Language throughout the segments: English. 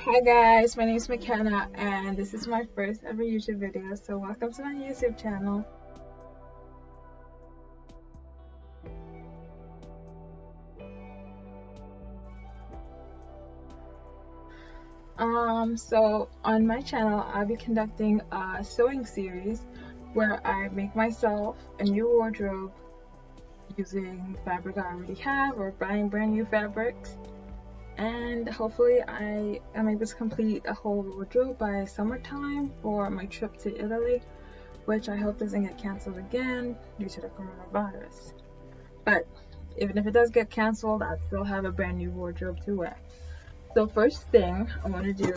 Hi guys, my name is McKenna and this is my first ever YouTube video, so welcome to my YouTube channel. So on my channel I'll be conducting a sewing series where I make myself a new wardrobe using fabric I already have or buying brand new fabrics. And hopefully I am able to complete a whole wardrobe by summertime for my trip to Italy, which I hope doesn't get canceled again due to the coronavirus. But even if it does get canceled, I still have a brand new wardrobe to wear. So first thing I want to do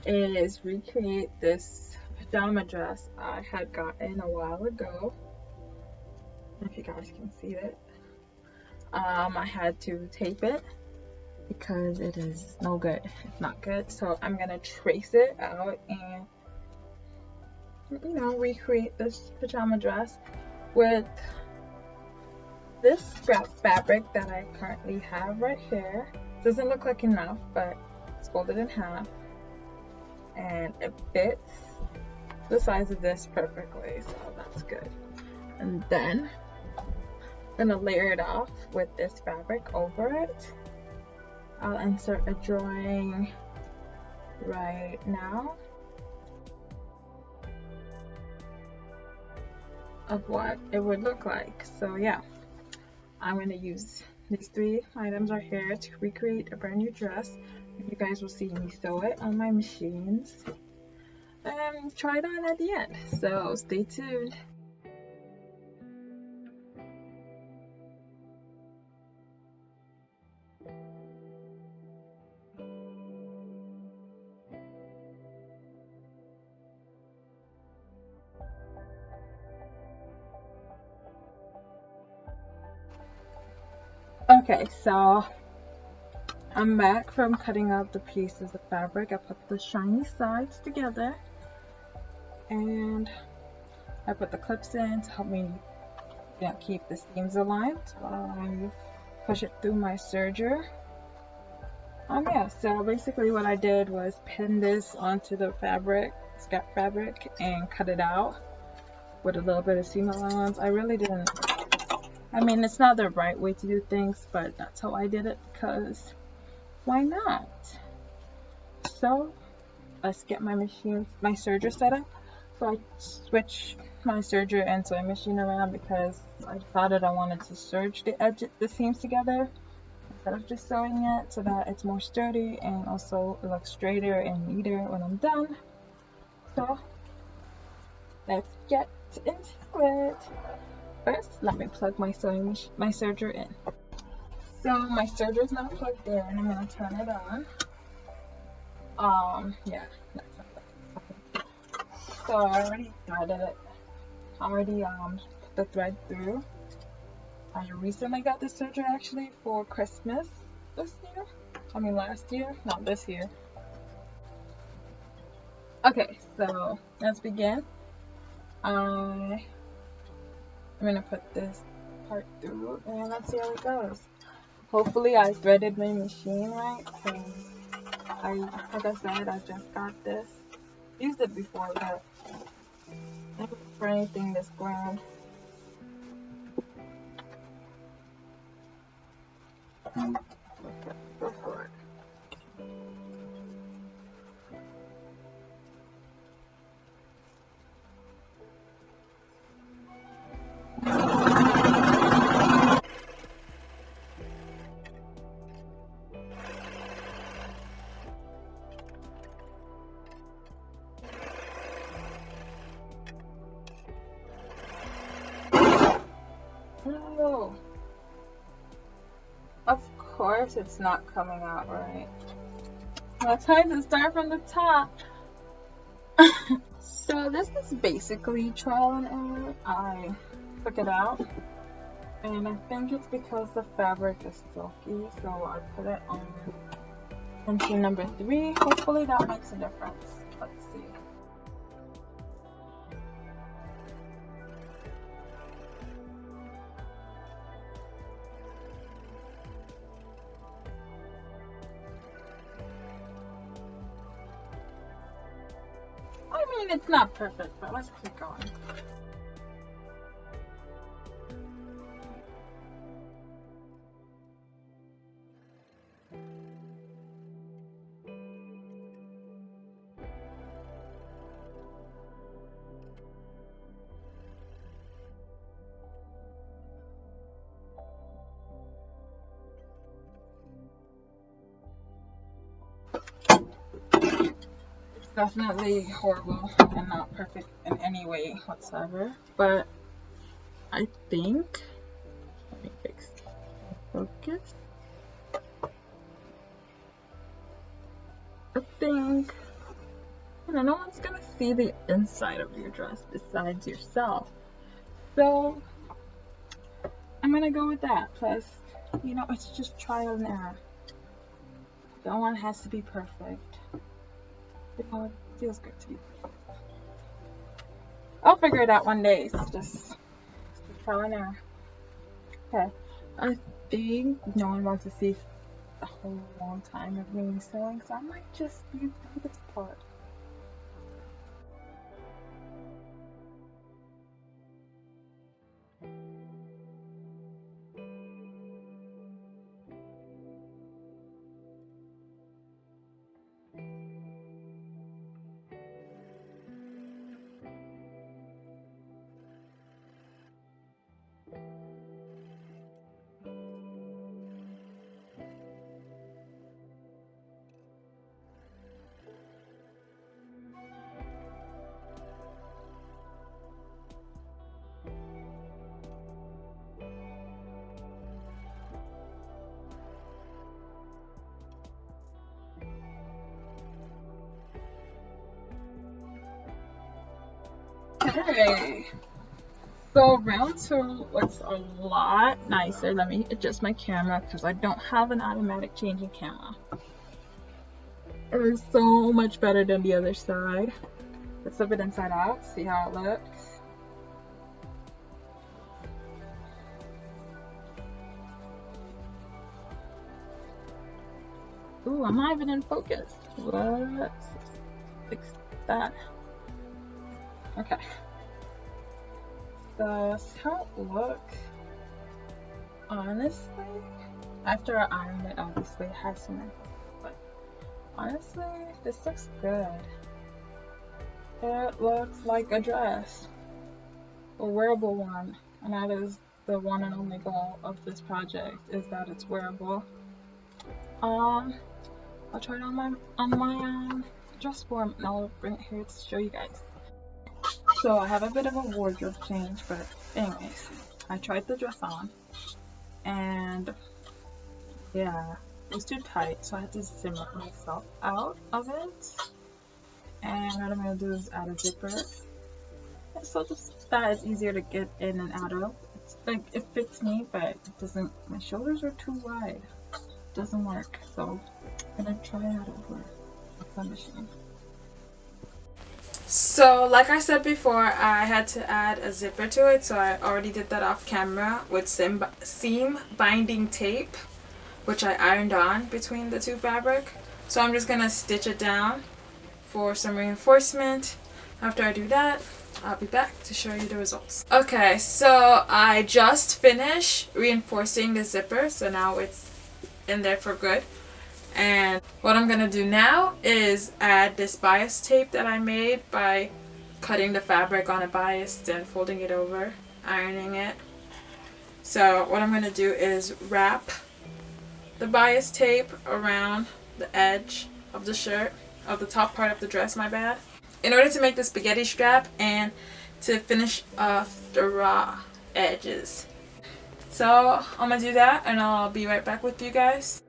is recreate this pajama dress I had gotten a while ago. If you guys can see it. I had to tape it because it is no good. It's not good. So I'm gonna trace it out and recreate this pajama dress with this scrap fabric that I currently have right here. Doesn't look like enough, but it's folded in half and it fits the size of this perfectly, so that's good. And then I'm gonna layer it off with this fabric over it. I'll insert a drawing right now of what it would look like. So yeah, I'm gonna use these three items right here to recreate a brand new dress. You guys will see me sew it on my machines and try it on at the end. So stay tuned. Okay, so I'm back from cutting out the pieces of fabric. I put the shiny sides together and I put the clips in to help me keep the seams aligned while I push it through my serger. Yeah, so basically what I did was pin this onto the fabric, scrap fabric, and cut it out with a little bit of seam allowance. I really didn't, it's not the right way to do things, but that's how I did it because why not? So let's get my serger set up. So I switched my serger and sewing machine around because I decided I wanted to serge the seams together instead of just sewing it so that it's more sturdy and also it looks straighter and neater when I'm done. So let's get into it. First, let me plug my serger in. So my serger is now plugged in. I'm gonna turn it on. Yeah. So I already threaded it. I already put the thread through. I recently got this serger actually for Christmas this year. Last year, not this year. Okay, so let's begin. I'm gonna put this part through and let's see how it goes. Hopefully I threaded my machine right, because like I said, I just got this. Used it before, but never for anything this grand. Go for it. No, of course it's not coming out right. Let's try to start from the top. So this is basically trial and error. I took it out and I think it's because the fabric is silky, so I put it on machine number 3. Hopefully that makes a difference. Let's see. mean, it's not perfect, but let's keep going. Definitely horrible and not perfect in any way whatsoever, but I think, let me fix focus. I think, you know, no one's gonna see the inside of your dress besides yourself, so I'm gonna go with that. Plus, you know, it's just trial and error. No one has to be perfect. You know, it feels good to be perfect. I'll figure it out one day. It's just trial and error. Okay. I think no one wants to see the whole long time of me sewing, so I might just do this part. Okay, so round two looks a lot nicer. Let me adjust my camera because I don't have an automatic changing camera. It is so much better than the other side. Let's flip it inside out, see how it looks. Ooh, I'm not even in focus. Let's fix that. Okay. So that's how it looks. Honestly, after I ironed it, obviously it has some wrinkles, but honestly, this looks good. It looks like a dress, a wearable one, and that is the one and only goal of this project, is that it's wearable. I'll try it on my dress form, and I'll bring it here to show you guys. So I have a bit of a wardrobe change, but anyways, I tried the dress on, and yeah, it was too tight, so I had to zip myself out of it. And what I'm gonna do is add a zipper. And so just that is easier to get in and out of. It's like, it fits me, but it doesn't, my shoulders are too wide. It doesn't work, so I'm gonna try it out over the machine. So like I said before, I had to add a zipper to it, so I already did that off camera with seam binding tape, which I ironed on between the two fabric. So I'm just gonna stitch it down for some reinforcement. After I do that, I'll be back to show you the results. Okay, so I just finished reinforcing the zipper, so now it's in there for good. And what I'm gonna do now is add this bias tape that I made by cutting the fabric on a bias and folding it over, ironing it. So what I'm gonna do is wrap the bias tape around the edge of the shirt, of the top part of the dress, my bad, in order to make the spaghetti strap and to finish off the raw edges. So I'm gonna do that and I'll be right back with you guys.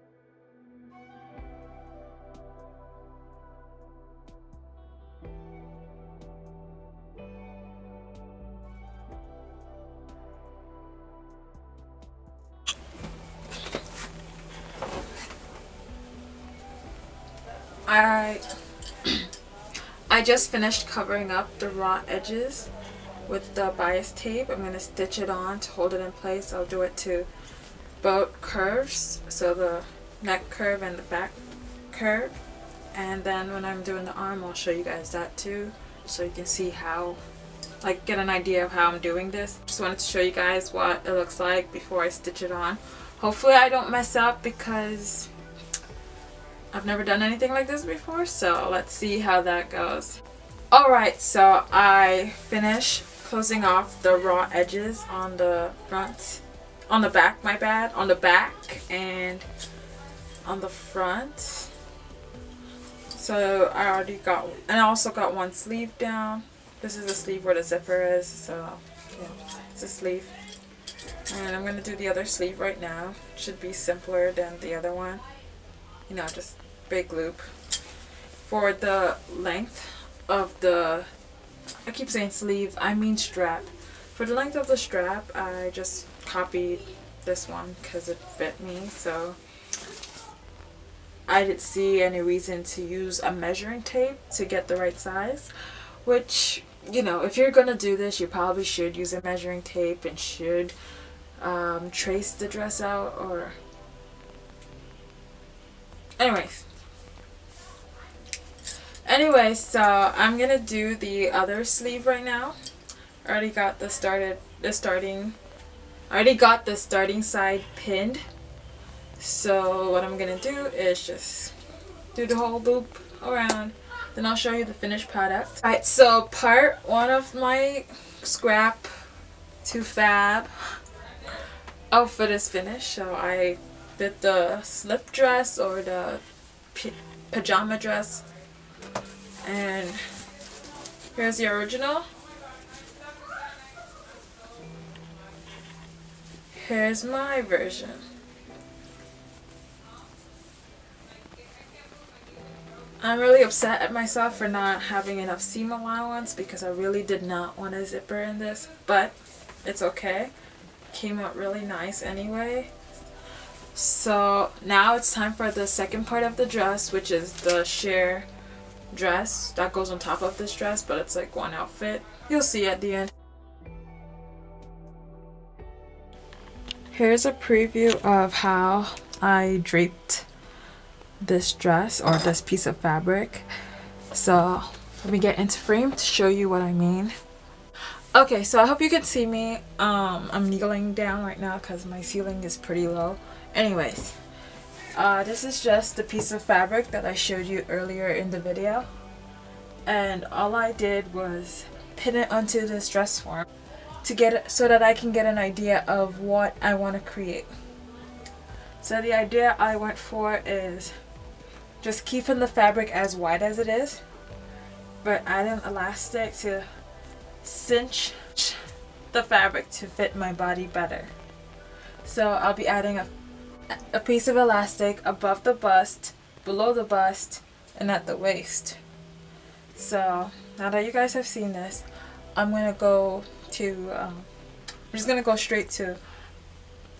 I just finished covering up the raw edges with the bias tape. I'm going to stitch it on to hold it in place. I'll do it to both curves, so the neck curve and the back curve. And then when I'm doing the arm, I'll show you guys that too. so you can see how, like, get an idea of how I'm doing this. Just wanted to show you guys what it looks like before I stitch it on. Hopefully I don't mess up because I've never done anything like this before, so let's see how that goes. Alright, so I finished closing off the raw edges on the front, on the back, my bad, on the back and on the front. So I already got, and I also got one sleeve down. This is the sleeve where the zipper is, so yeah, it's a sleeve. And I'm going to do the other sleeve right now. Should be simpler than the other one. You know, just big loop. For the length of the, I keep saying sleeve, I mean strap. For the length of the strap, I just copied this one because it fit me, so I didn't see any reason to use a measuring tape to get the right size, which, you know, if you're gonna do this, you probably should use a measuring tape and should trace the dress out, or anyways, so I'm gonna do the other sleeve right now. I already got the starting side pinned. So what I'm gonna do is just do the whole loop around, then I'll show you the finished product. Alright, so part one of my scrap to fab outfit is finished. So I did the slip dress or the pajama dress, and here's the original. Here's my version. I'm really upset at myself for not having enough seam allowance because I really did not want a zipper in this, but it's okay. Came out really nice anyway. So now it's time for the second part of the dress, which is the sheer dress that goes on top of this dress, but it's like one outfit. You'll see at the end. Here's a preview of how I draped this dress or this piece of fabric. So let me get into frame to show you what I mean. Okay, so I hope you can see me. I'm kneeling down right now because my ceiling is pretty low. Anyways, this is just the piece of fabric that I showed you earlier in the video, and all I did was pin it onto this dress form to get it so that I can get an idea of what I want to create. So the idea I went for is just keeping the fabric as wide as it is, but adding elastic to cinch the fabric to fit my body better. So I'll be adding a piece of elastic above the bust, below the bust, and at the waist. So now that you guys have seen this, I'm gonna go to I'm just gonna go straight to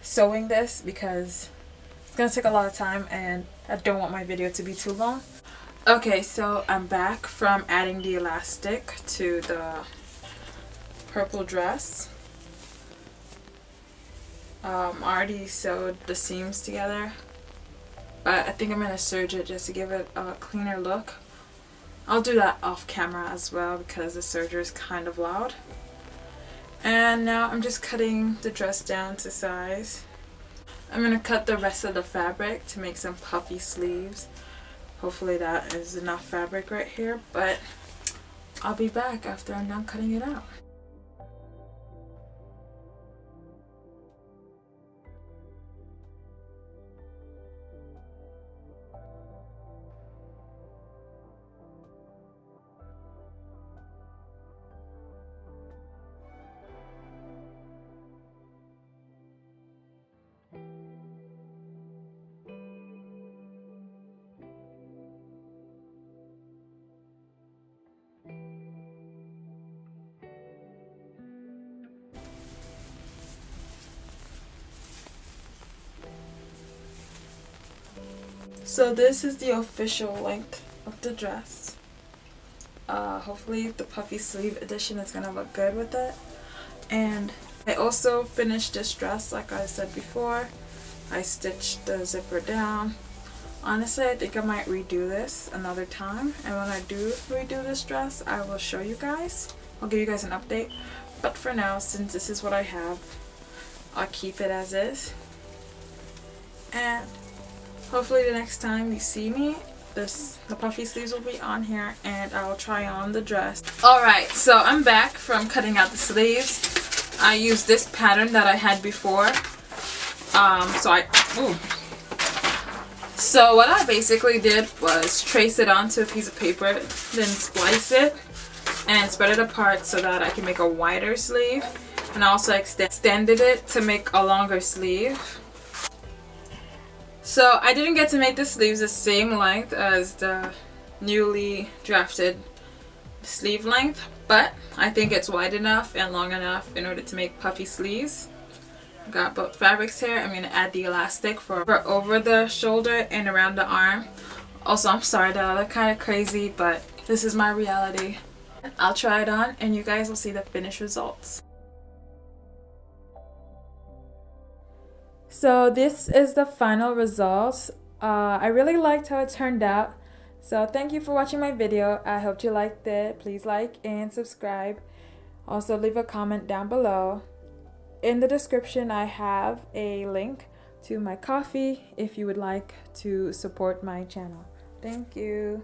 sewing this because it's gonna take a lot of time and I don't want my video to be too long. Okay, so I'm back from adding the elastic to the purple dress. I already sewed the seams together, but I think I'm gonna serge it just to give it a cleaner look. I'll do that off camera as well because the serger is kind of loud. And now I'm just cutting the dress down to size. I'm going to cut the rest of the fabric to make some puffy sleeves. Hopefully that is enough fabric right here, but I'll be back after I'm done cutting it out. So this is the official length of the dress. Hopefully the puffy sleeve edition is gonna look good with it. And I also finished this dress like I said before. I stitched the zipper down. Honestly, I think I might redo this another time, and when I do redo this dress, I will show you guys. I'll give you guys an update. But for now, since this is what I have, I'll keep it as is. And hopefully the next time you see me, the puffy sleeves will be on here, and I'll try on the dress. Alright, so I'm back from cutting out the sleeves. I used this pattern that I had before. So what I basically did was trace it onto a piece of paper, then splice it and spread it apart so that I can make a wider sleeve, and also extended it to make a longer sleeve. So I didn't get to make the sleeves the same length as the newly drafted sleeve length, but I think it's wide enough and long enough in order to make puffy sleeves. Got both fabrics here. I'm going to add the elastic for over the shoulder and around the arm. Also, I'm sorry that I look kind of crazy, but this is my reality. I'll try it on and you guys will see the finished results. So this is the final results. I really liked how it turned out. So thank you for watching my video. I hope you liked it. Please like and subscribe. Also leave a comment down below. In the description I have a link to my Ko-fi if you would like to support my channel. Thank you.